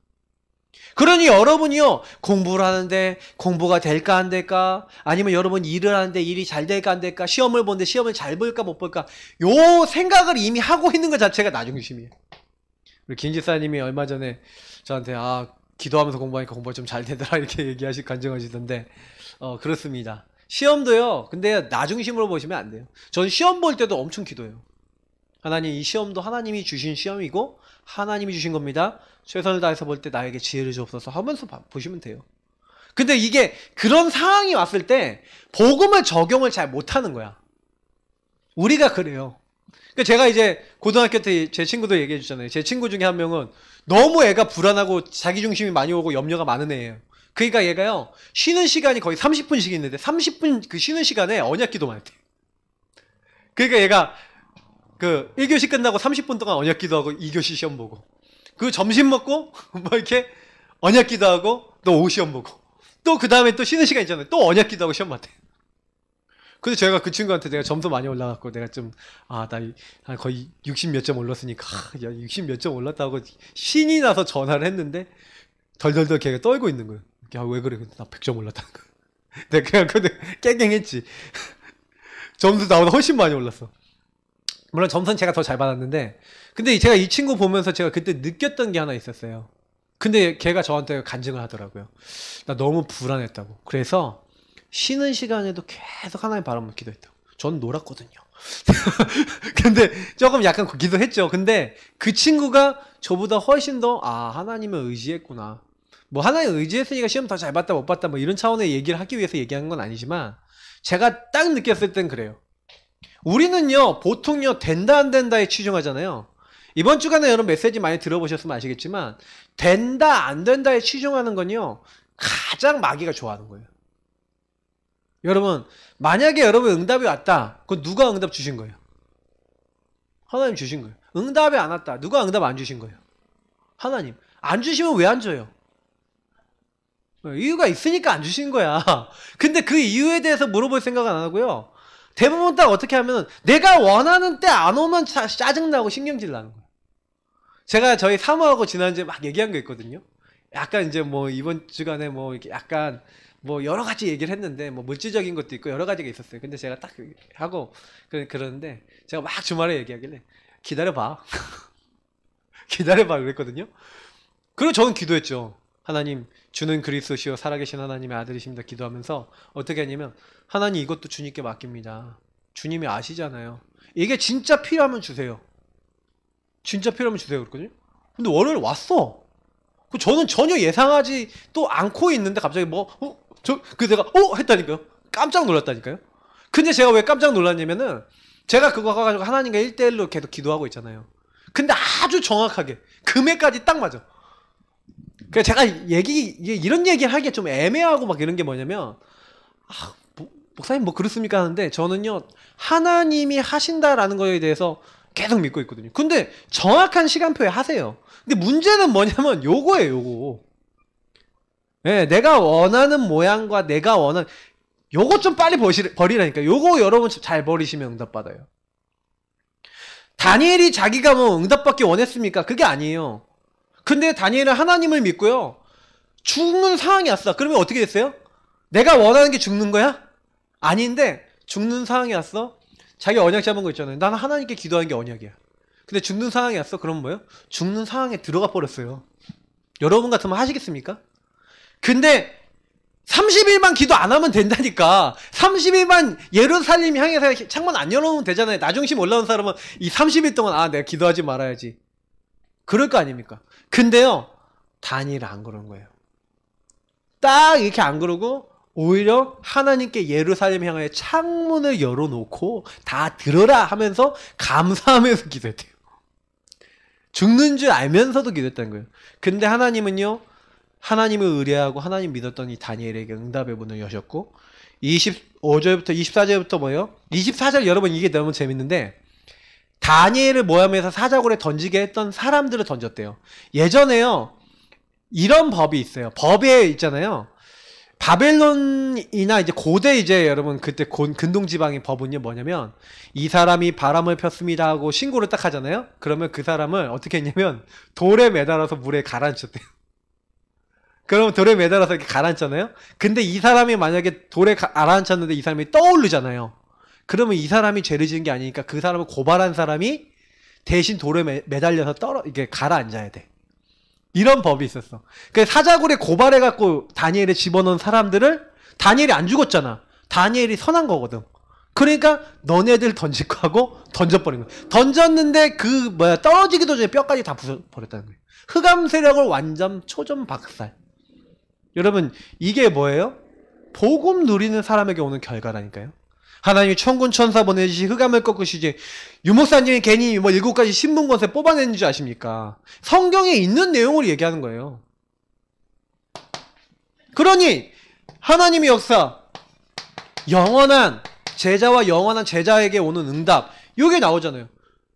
그러니 여러분이요, 공부를 하는데 공부가 될까 안 될까, 아니면 여러분 일을 하는데 일이 잘 될까 안 될까, 시험을 보는데 시험을 잘 볼까 못 볼까, 요 생각을 이미 하고 있는 것 자체가 나중심이에요. 우리 김지사님이 얼마 전에 저한테 기도하면서 공부하니까 공부가 좀 잘 되더라 이렇게 간증하시던데 그렇습니다. 시험도요. 근데 나 중심으로 보시면 안 돼요. 전 시험 볼 때도 엄청 기도해요. 하나님, 이 시험도 하나님이 주신 시험이고 하나님이 주신 겁니다. 최선을 다해서 볼 때 나에게 지혜를 주옵소서 하면서 보시면 돼요. 근데 이게 그런 상황이 왔을 때 복음을 적용을 잘 못하는 거야. 우리가 그래요. 그러니까 제가 이제 고등학교 때 제 친구도 얘기해 주잖아요. 제 친구 중에 한 명은 너무 애가 불안하고 자기중심이 많이 오고 염려가 많은 애예요. 그러니까 얘가요, 쉬는 시간이 거의 30분씩 있는데 30분 그 쉬는 시간에 언약 기도만 했대. 그러니까 얘가 그 1교시 끝나고 30분 동안 언약 기도하고 2교시 시험 보고, 그 점심 먹고 뭐 이렇게 언약 기도하고 또 오후 시험 보고, 또 그 다음에 또 쉬는 시간 있잖아요. 또 언약 기도하고 시험 봤대. 근데 제가 그 친구한테 내가 점수 많이 올라갔고 내가 좀 나 거의 60 몇 점 올랐으니까 야 60 몇 점 올랐다고 신이 나서 전화를 했는데 덜덜덜 걔가 떨고 있는 거예요. 야 왜 그래? 나 100점 올랐다는 거야. 내가 그냥 근데 깽깽했지. 점수 나보다 훨씬 많이 올랐어. 물론 점수는 제가 더 잘 받았는데, 근데 제가 이 친구 보면서 제가 그때 느꼈던 게 하나 있었어요. 근데 걔가 저한테 간증을 하더라고요. 나 너무 불안했다고. 그래서 쉬는 시간에도 계속 하나님 바람을 기도했다고. 전 놀았거든요. 근데 조금 약간 기도했죠. 근데 그 친구가 저보다 훨씬 더 하나님을 의지했구나. 뭐 하나님을 의지했으니까 시험 더 잘 봤다 못 봤다 뭐 이런 차원의 얘기를 하기 위해서 얘기하는 건 아니지만, 제가 딱 느꼈을 땐 그래요. 우리는요 보통요 된다 안 된다에 치중하잖아요. 이번 주간에 여러분 메시지 많이 들어보셨으면 아시겠지만, 된다 안 된다에 치중하는 건요 가장 마귀가 좋아하는 거예요. 여러분, 만약에 여러분 응답이 왔다, 그건 누가 응답 주신 거예요? 하나님 주신 거예요. 응답이 안 왔다, 누가 응답 안 주신 거예요? 하나님. 안 주시면 왜 안 줘요? 이유가 있으니까 안 주신 거야. 근데 그 이유에 대해서 물어볼 생각은 안 하고요, 대부분 딱 어떻게 하면 내가 원하는 때 안 오면 짜증나고 신경질 나는 거예요. 제가 저희 사모하고 지난주에 막 얘기한 거 있거든요. 약간 이제 뭐 이번 주간에 뭐 이렇게 약간 뭐 여러 가지 얘기를 했는데, 뭐 물질적인 것도 있고 여러 가지가 있었어요. 근데 제가 딱 하고 그러는데 제가 막 주말에 얘기하길래 기다려봐. 기다려봐 그랬거든요. 그리고 저는 기도했죠. 하나님, 주는 그리스도시요 살아계신 하나님의 아들이십니다 기도하면서 어떻게 했냐면, 하나님 이것도 주님께 맡깁니다. 주님이 아시잖아요. 이게 진짜 필요하면 주세요. 진짜 필요하면 주세요 그랬거든요. 근데 월요일 왔어. 저는 전혀 예상하지 또 않고 있는데 갑자기 내가 했다니까요. 깜짝 놀랐다니까요. 근데 제가 왜 깜짝 놀랐냐면은, 제가 그거 가지고 하나님과 1대1로 계속 기도하고 있잖아요. 근데 아주 정확하게 금액까지 딱 맞아. 그러니까 제가 이런 얘기 하기가 좀 애매하고 막 이런 게 뭐냐면, 목사님 뭐 그렇습니까 하는데, 저는요 하나님이 하신다라는 거에 대해서 계속 믿고 있거든요. 근데 정확한 시간표에 하세요. 근데 문제는 뭐냐면 요거예요, 요거. 네, 내가 원하는 모양과 내가 원하는 요거 좀 빨리 버리라니까. 요거 여러분 잘 버리시면 응답받아요. 다니엘이 자기가 뭐 응답받기 원했습니까? 그게 아니에요. 근데 다니엘은 하나님을 믿고요, 죽는 상황이 왔어. 그러면 어떻게 됐어요? 내가 원하는 게 죽는 거야? 아닌데 죽는 상황이 왔어. 자기 언약 잡은 거 있잖아요. 나는 하나님께 기도하는 게 언약이야. 근데 죽는 상황이 왔어. 그럼 뭐예요? 죽는 상황에 들어가 버렸어요. 여러분 같으면 하시겠습니까? 근데 30일만 기도 안 하면 된다니까. 30일만 예루살렘 향해서 창문 안 열어놓으면 되잖아요. 나중심 올라온 사람은 이 30일 동안 내가 기도하지 말아야지, 그럴 거 아닙니까? 근데요 다니엘은 안 그런 거예요. 딱 이렇게 안 그러고 오히려 하나님께 예루살렘 향하여 창문을 열어놓고 다 들어라 하면서 감사하면서 기도했대요. 죽는 줄 알면서도 기도했다는 거예요. 근데 하나님은요, 하나님을 의뢰하고 하나님 믿었던 이 다니엘에게 응답의 문을 여셨고, 25절부터 24절부터 뭐예요? 24절 여러분 이게 너무 재밌는데, 다니엘을 모함해서 사자굴에 던지게 했던 사람들을 던졌대요. 예전에요 이런 법이 있어요. 법에 있잖아요, 바벨론이나 이제 고대 이제 여러분 그때 근동지방의 법은요 뭐냐면, 이 사람이 바람을 폈습니다 하고 신고를 딱 하잖아요. 그러면 그 사람을 어떻게 했냐면 돌에 매달아서 물에 가라앉혔대요. 그러면 돌에 매달아서 이렇게 가라앉잖아요. 근데 이 사람이 만약에 돌에 가라앉혔는데 이 사람이 떠오르잖아요. 그러면 이 사람이 죄를 지은 게 아니니까 그 사람을 고발한 사람이 대신 돌에 매달려서 이게 가라앉아야 돼. 이런 법이 있었어. 그 사자굴에 고발해갖고 다니엘에 집어넣은 사람들을 다니엘이 안 죽었잖아. 다니엘이 선한 거거든. 그러니까 너네들 던질 거 하고 던져버린 거야. 던졌는데 떨어지기도 전에 뼈까지 다 부숴버렸다는 거예요. 흑암 세력을 완전 초전박살. 여러분 이게 뭐예요? 복음 누리는 사람에게 오는 결과라니까요. 하나님이 천군 천사 보내주시 흑암을 꺾으시지 유목사님이 괜히 7가지 신문권세 뽑아내는 줄 아십니까? 성경에 있는 내용을 얘기하는 거예요. 그러니 하나님의 역사 영원한 제자와 영원한 제자에게 오는 응답 이게 나오잖아요.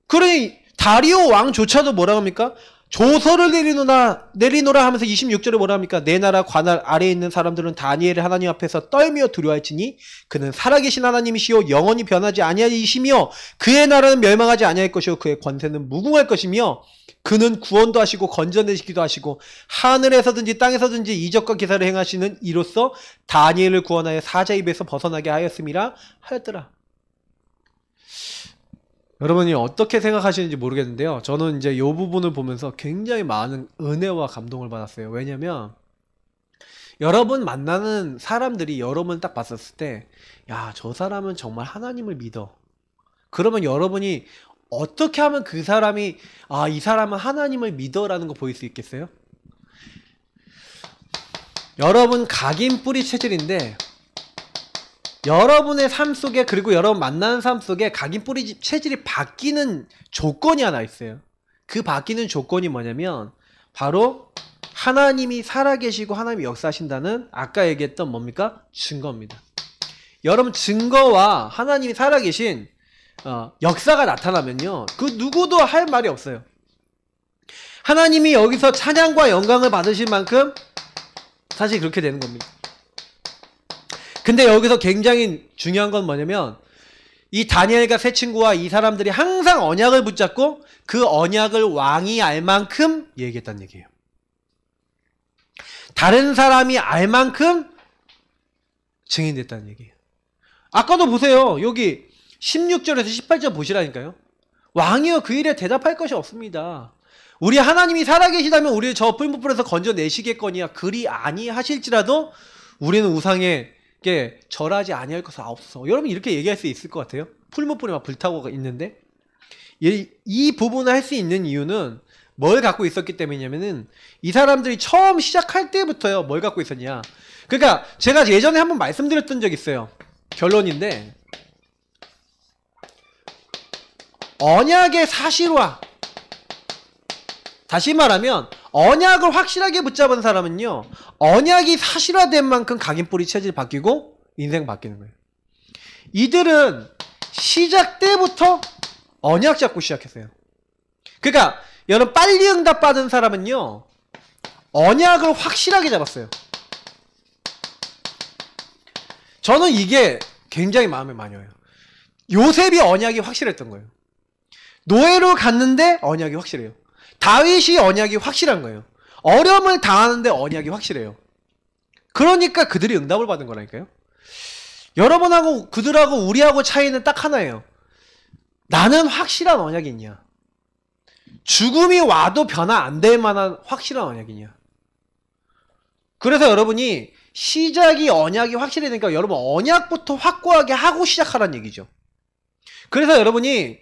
그러니 다리오 왕조차도 뭐라 합니까? 조서를 내리노라 하면서 26절에 뭐라 합니까? 내 나라 관할 아래에 있는 사람들은 다니엘을 하나님 앞에서 떨며 두려워할지니 그는 살아계신 하나님이시요 영원히 변하지 아니하시며 그의 나라는 멸망하지 아니할 것이요 그의 권세는 무궁할 것이며 그는 구원도 하시고 건져내시기도 하시고 하늘에서든지 땅에서든지 이적과 기사를 행하시는 이로써 다니엘을 구원하여 사자 입에서 벗어나게 하였음이라 하였더라. 여러분이 어떻게 생각하시는지 모르겠는데요. 저는 이제 이 부분을 보면서 굉장히 많은 은혜와 감동을 받았어요. 왜냐면 여러분 만나는 사람들이 여러분을 딱 봤었을 때 야, 저 사람은 정말 하나님을 믿어. 그러면 여러분이 어떻게 하면 그 사람이 이 사람은 하나님을 믿어라는 거 보일 수 있겠어요? 여러분 각인 뿌리 체질인데 여러분의 삶 속에 그리고 여러분 만나는 삶 속에 각인 뿌리 체질이 바뀌는 조건이 하나 있어요. 그 바뀌는 조건이 뭐냐면 바로 하나님이 살아계시고 하나님이 역사하신다는 아까 얘기했던 뭡니까? 증거입니다. 여러분 증거와 하나님이 살아계신 역사가 나타나면요 그 누구도 할 말이 없어요. 하나님이 여기서 찬양과 영광을 받으실 만큼 사실 그렇게 되는 겁니다. 근데 여기서 굉장히 중요한 건 뭐냐면 이 다니엘과 세 친구와 이 사람들이 항상 언약을 붙잡고 그 언약을 왕이 알 만큼 얘기했다는 얘기예요. 다른 사람이 알 만큼 증인됐다는 얘기예요. 아까도 보세요. 여기 16절에서 18절 보시라니까요. 왕이여 그 일에 대답할 것이 없습니다. 우리 하나님이 살아계시다면 우리를 저 풀무불에서 건져내시겠거니와 그리 아니하실지라도 우리는 우상에게 절하지 아니할 것은 없어. 여러분 이렇게 얘기할 수 있을 것 같아요. 풀무불에 막 불타고 있는데 이 부분을 할 수 있는 이유는 뭘 갖고 있었기 때문이냐면은 이 사람들이 처음 시작할 때부터요 뭘 갖고 있었냐. 그러니까 제가 예전에 한번 말씀드렸던 적 있어요. 결론인데 언약의 사실화. 다시 말하면 언약을 확실하게 붙잡은 사람은요 언약이 사실화된 만큼 각인뿌리 체질이 바뀌고 인생 바뀌는 거예요. 이들은 시작 때부터 언약 잡고 시작했어요. 그러니까 여러분 빨리 응답 받은 사람은요 언약을 확실하게 잡았어요. 저는 이게 굉장히 마음에 많이 와요. 요셉이 언약이 확실했던 거예요. 노예로 갔는데 언약이 확실해요. 다윗이 언약이 확실한 거예요. 어려움을 당하는데 언약이 확실해요. 그러니까 그들이 응답을 받은 거라니까요. 여러분하고 그들하고 우리하고 차이는 딱 하나예요. 나는 확실한 언약이 있냐. 죽음이 와도 변화 안 될 만한 확실한 언약이냐. 그래서 여러분이 시작이 언약이 확실해지니까 여러분 언약부터 확고하게 하고 시작하라는 얘기죠. 그래서 여러분이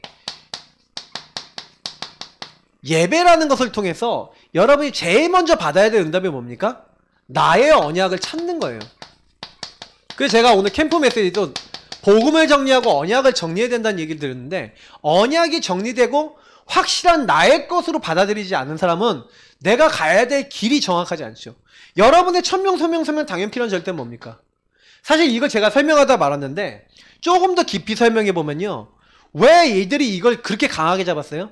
예배라는 것을 통해서 여러분이 제일 먼저 받아야 될 응답이 뭡니까? 나의 언약을 찾는 거예요. 그래서 제가 오늘 캠프 메시지도 복음을 정리하고 언약을 정리해야 된다는 얘기를 들었는데 언약이 정리되고 확실한 나의 것으로 받아들이지 않는 사람은 내가 가야 될 길이 정확하지 않죠. 여러분의 천명, 소명, 서명, 당연 필요한 절대는 뭡니까? 사실 이걸 제가 설명하다 말았는데 조금 더 깊이 설명해 보면요. 왜 이들이 이걸 그렇게 강하게 잡았어요?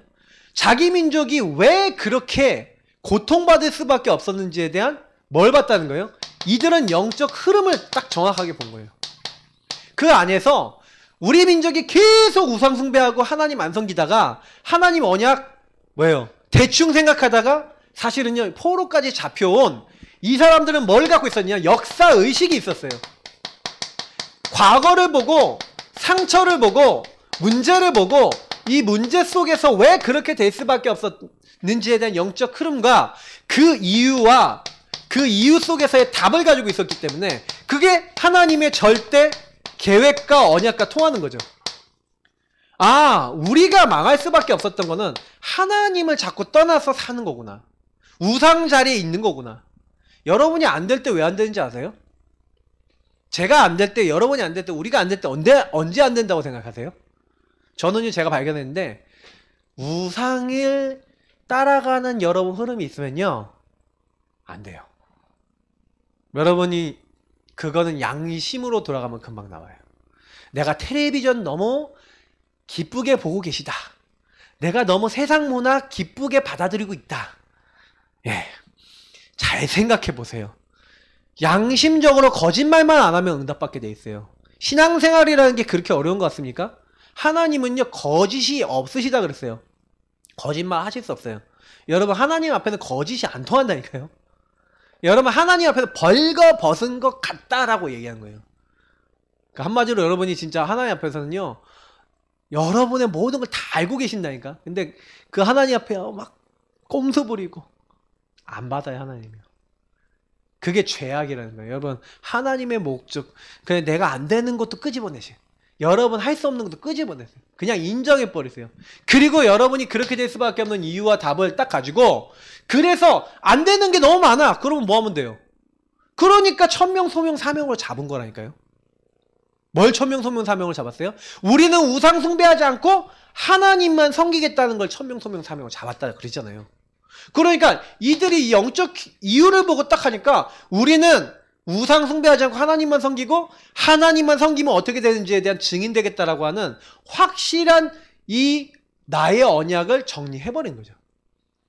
자기 민족이 왜 그렇게 고통받을 수밖에 없었는지에 대한 뭘 봤다는 거예요? 이들은 영적 흐름을 딱 정확하게 본 거예요. 그 안에서 우리 민족이 계속 우상 숭배하고 하나님 안 섬기다가 하나님 언약 뭐예요? 대충 생각하다가 사실은요 포로까지 잡혀온 이 사람들은 뭘 갖고 있었냐? 역사의식이 있었어요. 과거를 보고 상처를 보고 문제를 보고 이 문제 속에서 왜 그렇게 될 수밖에 없었는지에 대한 영적 흐름과 그 이유와 그 이유 속에서의 답을 가지고 있었기 때문에 그게 하나님의 절대 계획과 언약과 통하는 거죠. 아, 우리가 망할 수밖에 없었던 거는 하나님을 자꾸 떠나서 사는 거구나. 우상 자리에 있는 거구나. 여러분이 안 될 때 왜 안 되는지 아세요? 제가 안 될 때, 여러분이 안 될 때, 우리가 안 될 때 언제 안 된다고 생각하세요? 저는요, 제가 발견했는데 우상을 따라가는 여러분 흐름이 있으면요, 안 돼요. 여러분이 그거는 양심으로 돌아가면 금방 나와요. 내가 텔레비전 너무 기쁘게 보고 계시다. 내가 너무 세상 문화 기쁘게 받아들이고 있다. 예, 잘 생각해 보세요. 양심적으로 거짓말만 안 하면 응답받게 돼 있어요. 신앙생활이라는 게 그렇게 어려운 것 같습니까? 하나님은요, 거짓이 없으시다 그랬어요. 거짓말 하실 수 없어요. 여러분, 하나님 앞에는 거짓이 안 통한다니까요. 여러분, 하나님 앞에서 벌거벗은 것 같다라고 얘기한 거예요. 그러니까 한마디로 여러분이 진짜 하나님 앞에서는요, 여러분의 모든 걸 다 알고 계신다니까. 근데 그 하나님 앞에 막 꼼수 부리고 안 받아요, 하나님이요. 그게 죄악이라는 거예요. 여러분, 하나님의 목적, 그냥 내가 안 되는 것도 끄집어내세요. 여러분 할 수 없는 것도 끄집어내세요. 그냥 인정해버리세요. 그리고 여러분이 그렇게 될 수밖에 없는 이유와 답을 딱 가지고, 그래서 안 되는 게 너무 많아. 그러면 뭐 하면 돼요? 그러니까 천명, 소명, 사명을 잡은 거라니까요. 뭘 천명, 소명, 사명을 잡았어요? 우리는 우상 숭배하지 않고 하나님만 섬기겠다는 걸 천명, 소명, 사명을 잡았다 그랬잖아요. 그러니까 이들이 영적 이유를 보고 딱 하니까 우리는 우상 숭배하지 않고 하나님만 섬기고 하나님만 섬기면 어떻게 되는지에 대한 증인 되겠다라고 하는 확실한 이 나의 언약을 정리해버린 거죠.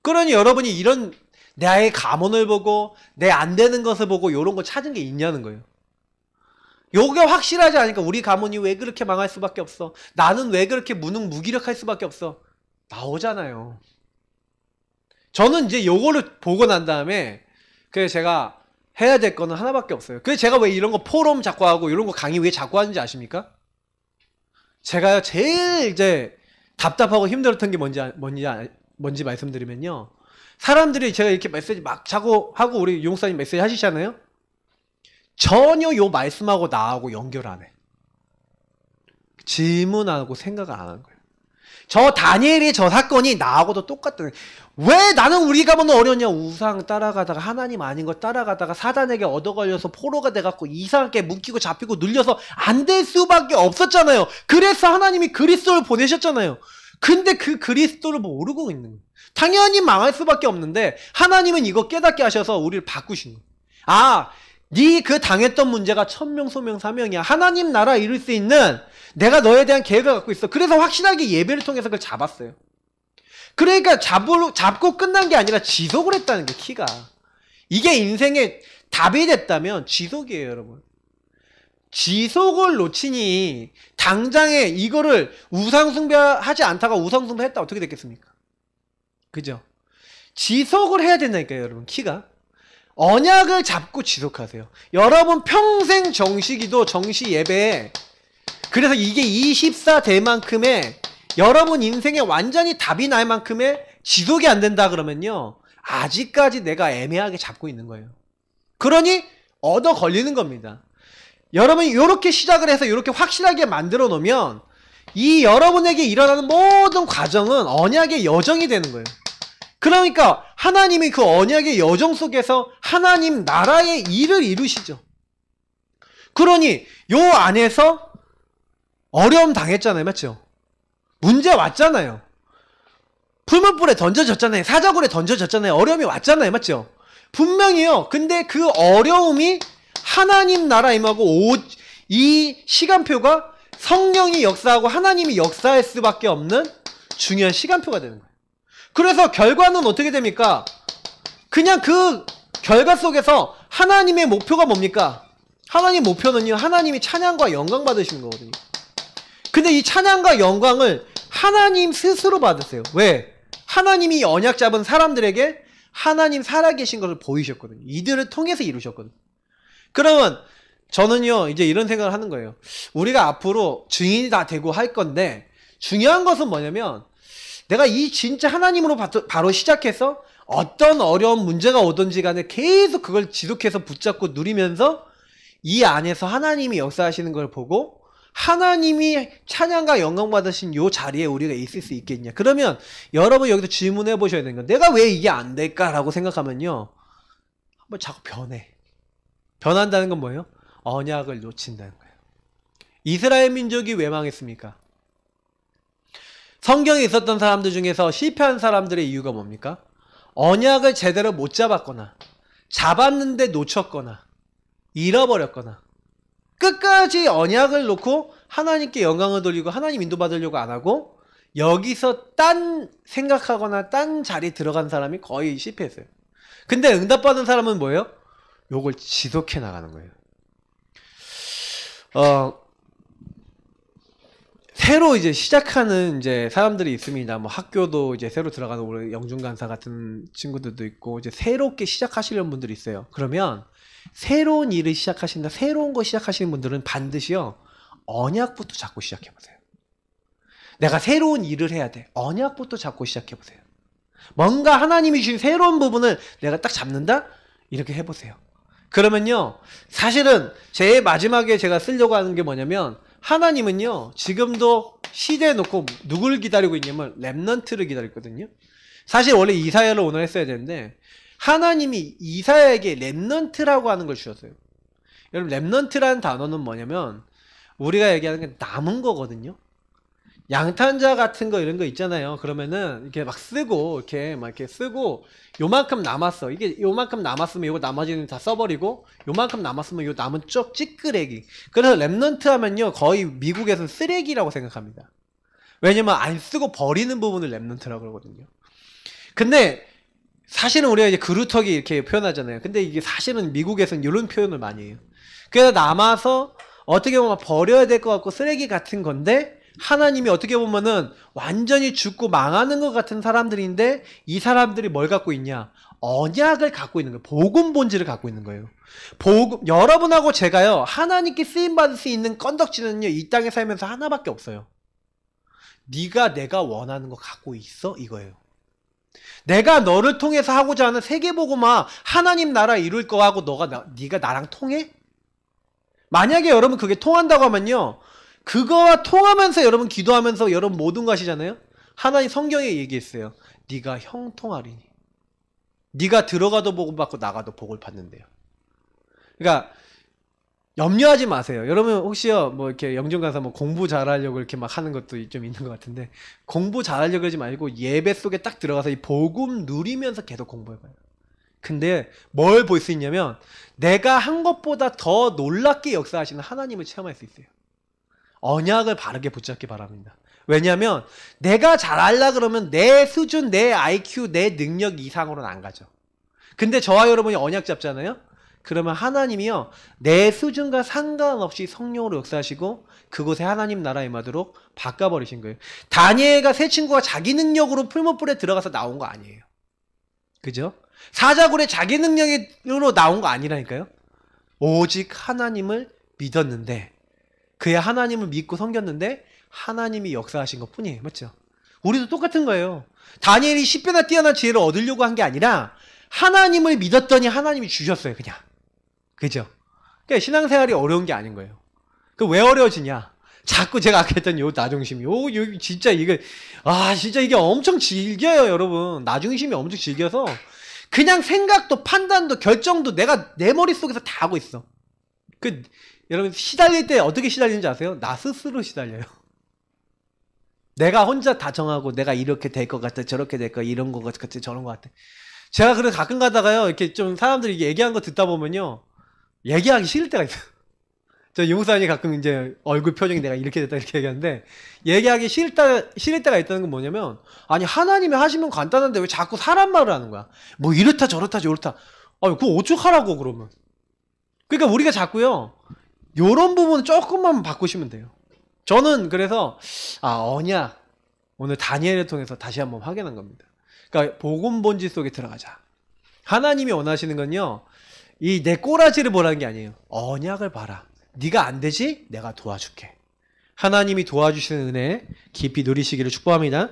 그러니 여러분이 이런 나의 가문을 보고 내 안 되는 것을 보고 이런 거 찾은 게 있냐는 거예요. 요게 확실하지 않으니까 우리 가문이 왜 그렇게 망할 수밖에 없어? 나는 왜 그렇게 무능무기력할 수밖에 없어? 나오잖아요. 저는 이제 요거를 보고 난 다음에 그래서 제가 해야 될 거는 하나밖에 없어요. 그래서 제가 왜 이런 거 포럼 자꾸 하고 이런 거 강의 왜 자꾸 하는지 아십니까? 제가 제일 이제 답답하고 힘들었던 게 뭔지 말씀드리면요. 사람들이 제가 이렇게 메시지 막 자꾸 하고 우리 용사님 메시지 하시잖아요. 전혀 요 말씀하고 나하고 연결 안 해. 질문 안 하고 생각을 안 하는 거예요. 저 다니엘의 저 사건이 나하고도 똑같다. 왜 나는 우리 가문은 어려웠냐? 우상 따라가다가 하나님 아닌 거 따라가다가 사단에게 얻어걸려서 포로가 돼갖고 이상하게 묶이고 잡히고 눌려서 안 될 수밖에 없었잖아요. 그래서 하나님이 그리스도를 보내셨잖아요. 근데 그 그리스도를 모르고 있는 거예요. 당연히 망할 수밖에 없는데 하나님은 이거 깨닫게 하셔서 우리를 바꾸신 거예요. 아, 네 그 당했던 문제가 천명, 소명, 사명이야. 하나님 나라 이룰 수 있는 내가 너에 대한 계획을 갖고 있어. 그래서 확실하게 예배를 통해서 그걸 잡았어요. 그러니까 잡고 끝난 게 아니라 지속을 했다는 게 키가. 이게 인생의 답이 됐다면 지속이에요, 여러분. 지속을 놓치니 당장에 이거를 우상숭배하지 않다가 우상숭배했다 어떻게 됐겠습니까? 그죠? 지속을 해야 된다니까요, 여러분. 키가. 언약을 잡고 지속하세요. 여러분 평생 정시기도 정시 예배에 그래서 이게 24대만큼의 여러분 인생에 완전히 답이 날 만큼의 지속이 안 된다 그러면요. 아직까지 내가 애매하게 잡고 있는 거예요. 그러니 얻어 걸리는 겁니다. 여러분이 이렇게 시작을 해서 이렇게 확실하게 만들어 놓으면 이 여러분에게 일어나는 모든 과정은 언약의 여정이 되는 거예요. 그러니까 하나님이 그 언약의 여정 속에서 하나님 나라의 일을 이루시죠. 그러니 요 안에서 어려움 당했잖아요. 맞죠? 문제 왔잖아요. 풀무불에 던져졌잖아요. 사자굴에 던져졌잖아요. 어려움이 왔잖아요. 맞죠? 분명히요. 근데 그 어려움이 하나님 나라 임하고 이 시간표가 성령이 역사하고 하나님이 역사할 수밖에 없는 중요한 시간표가 되는 거예요. 그래서 결과는 어떻게 됩니까? 그냥 그 결과 속에서 하나님의 목표가 뭡니까? 하나님 목표는요. 하나님이 찬양과 영광 받으시는 거거든요. 근데 이 찬양과 영광을 하나님 스스로 받으세요. 왜? 하나님이 언약 잡은 사람들에게 하나님 살아계신 것을 보이셨거든요. 이들을 통해서 이루셨거든요. 그러면 저는요 이제 이런 생각을 하는 거예요. 우리가 앞으로 증인이 다 되고 할 건데 중요한 것은 뭐냐면 내가 이 진짜 하나님으로 바로 시작해서 어떤 어려운 문제가 오든지 간에 계속 그걸 지속해서 붙잡고 누리면서 이 안에서 하나님이 역사하시는 걸 보고 하나님이 찬양과 영광 받으신 요 자리에 우리가 있을 수 있겠냐. 그러면 여러분 여기서 질문해 보셔야 되는 건 내가 왜 이게 안 될까라고 생각하면요. 한번 자꾸 변해. 변한다는 건 뭐예요? 언약을 놓친다는 거예요. 이스라엘 민족이 왜 망했습니까? 성경에 있었던 사람들 중에서 실패한 사람들의 이유가 뭡니까? 언약을 제대로 못 잡았거나 잡았는데 놓쳤거나 잃어버렸거나 끝까지 언약을 놓고 하나님께 영광을 돌리고 하나님 인도받으려고 안 하고 여기서 딴 생각하거나 딴 자리에 들어간 사람이 거의 실패했어요. 근데 응답받은 사람은 뭐예요? 요걸 지속해 나가는 거예요. 새로 이제 시작하는 이제 사람들이 있습니다. 뭐 학교도 이제 새로 들어가는 우리 영준 간사 같은 친구들도 있고 이제 새롭게 시작하시려는 분들이 있어요. 그러면 새로운 일을 시작하신다, 새로운 거 시작하시는 분들은 반드시요 언약부터 잡고 시작해 보세요. 내가 새로운 일을 해야 돼. 언약부터 잡고 시작해 보세요. 뭔가 하나님이 주신 새로운 부분을 내가 딱 잡는다? 이렇게 해보세요. 그러면요, 사실은 제일 마지막에 제가 쓰려고 하는 게 뭐냐면 하나님은요 지금도 시대에 놓고 누굴 기다리고 있냐면 렘넌트를 기다리거든요. 사실 원래 이사야를 오늘 했어야 되는데 하나님이 이사야에게 렘넌트라고 하는 걸 주셨어요. 여러분 렘넌트라는 단어는 뭐냐면 우리가 얘기하는 게 남은 거거든요. 양탄자 같은 거 이런 거 있잖아요. 그러면은 이렇게 막 쓰고 이렇게 쓰고 요만큼 남았어. 이게 요만큼 남았으면 이거 나머지는 다 써버리고 요만큼 남았으면 요 남은 쪽 찌끄레기. 그래서 렘넌트 하면요 거의 미국에서는 쓰레기라고 생각합니다. 왜냐면 안 쓰고 버리는 부분을 렘넌트라고 그러거든요. 근데 사실은 우리가 이제 그루터기 이렇게 표현하잖아요. 근데 이게 사실은 미국에서는 이런 표현을 많이 해요. 그래서 남아서 어떻게 보면 버려야 될 것 같고 쓰레기 같은 건데 하나님이 어떻게 보면은 완전히 죽고 망하는 것 같은 사람들인데 이 사람들이 뭘 갖고 있냐? 언약을 갖고 있는 거예요. 복음 본질을 갖고 있는 거예요. 여러분하고 제가요 하나님께 쓰임받을 수 있는 건덕지는요 이 땅에 살면서 하나밖에 없어요. 네가 내가 원하는 거 갖고 있어? 이거예요. 내가 너를 통해서 하고자 하는 세계복음화 하나님 나라 이룰 거하고 네가 나랑 통해? 만약에 여러분 그게 통한다고 하면요 그거와 통하면서 여러분 기도하면서 여러분 모든 거 하시잖아요. 하나님 성경에 얘기했어요. 네가 형통하리니. 네가 들어가도 복을 받고 나가도 복을 받는데요. 그러니까 염려하지 마세요. 여러분 혹시요 뭐 이렇게 영준 가서 뭐 공부 잘하려고 이렇게 막 하는 것도 좀 있는 것 같은데 공부 잘하려고 하지 말고 예배 속에 딱 들어가서 이 복음 누리면서 계속 공부해봐요. 근데 뭘 볼 수 있냐면 내가 한 것보다 더 놀랍게 역사하시는 하나님을 체험할 수 있어요. 언약을 바르게 붙잡기 바랍니다. 왜냐하면 내가 잘하려 그러면 내 수준, 내 IQ, 내 능력 이상으로는 안 가죠. 근데 저와 여러분이 언약 잡잖아요. 그러면 하나님이요 내 수준과 상관없이 성령으로 역사하시고 그곳에 하나님 나라 임하도록 바꿔버리신 거예요. 다니엘과 세 친구가 자기 능력으로 풀무불에 들어가서 나온 거 아니에요. 그죠? 사자굴에 자기 능력으로 나온 거 아니라니까요. 오직 하나님을 믿었는데 그의 하나님을 믿고 섬겼는데 하나님이 역사하신 것 뿐이에요. 맞죠? 우리도 똑같은 거예요. 다니엘이 10배나 뛰어난 지혜를 얻으려고 한 게 아니라 하나님을 믿었더니 하나님이 주셨어요. 그냥. 그죠? 그러니까 신앙생활이 어려운 게 아닌 거예요. 그 왜 어려워지냐? 자꾸 제가 아까 했던 요 나중심. 요 진짜 이게 진짜 이게 엄청 질겨요, 여러분. 나중심이 엄청 질겨서 그냥 생각도 판단도 결정도 내가 내 머릿속에서 다 하고 있어. 여러분 시달릴 때 어떻게 시달리는지 아세요? 나 스스로 시달려요. 내가 혼자 다 정하고 내가 이렇게 될 것 같아 저렇게 될 것 같아 이런 것 같아 저런 것 같아. 제가 그래서 가끔 가다가요 이렇게 좀 사람들이 얘기한 거 듣다 보면요 얘기하기 싫을 때가 있어요. 저 용사님 가끔 이제 얼굴 표정이 내가 이렇게 됐다 이렇게 얘기하는데 얘기하기 싫을 때가 있다는 건 뭐냐면 아니 하나님이 하시면 간단한데 왜 자꾸 사람 말을 하는 거야. 뭐 이렇다 저렇다 저렇다. 그거 어떡하라고 그러면. 그러니까 우리가 자꾸요 요런 부분 조금만 바꾸시면 돼요. 저는 그래서 언약 오늘 다니엘을 통해서 다시 한번 확인한 겁니다. 그러니까 복음 본질 속에 들어가자. 하나님이 원하시는 건요 이 내 꼬라지를 보라는 게 아니에요. 언약을 봐라. 네가 안 되지? 내가 도와줄게. 하나님이 도와주시는 은혜 깊이 누리시기를 축복합니다.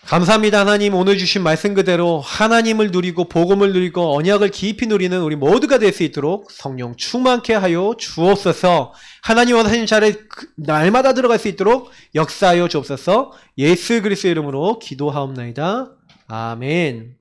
감사합니다. 하나님, 오늘 주신 말씀 그대로 하나님을 누리고 복음을 누리고 언약을 깊이 누리는 우리 모두가 될 수 있도록 성령 충만케 하여 주옵소서. 하나님 원하시는 자리에 날마다 들어갈 수 있도록 역사하여 주옵소서. 예수 그리스도의 이름으로 기도하옵나이다. 아멘.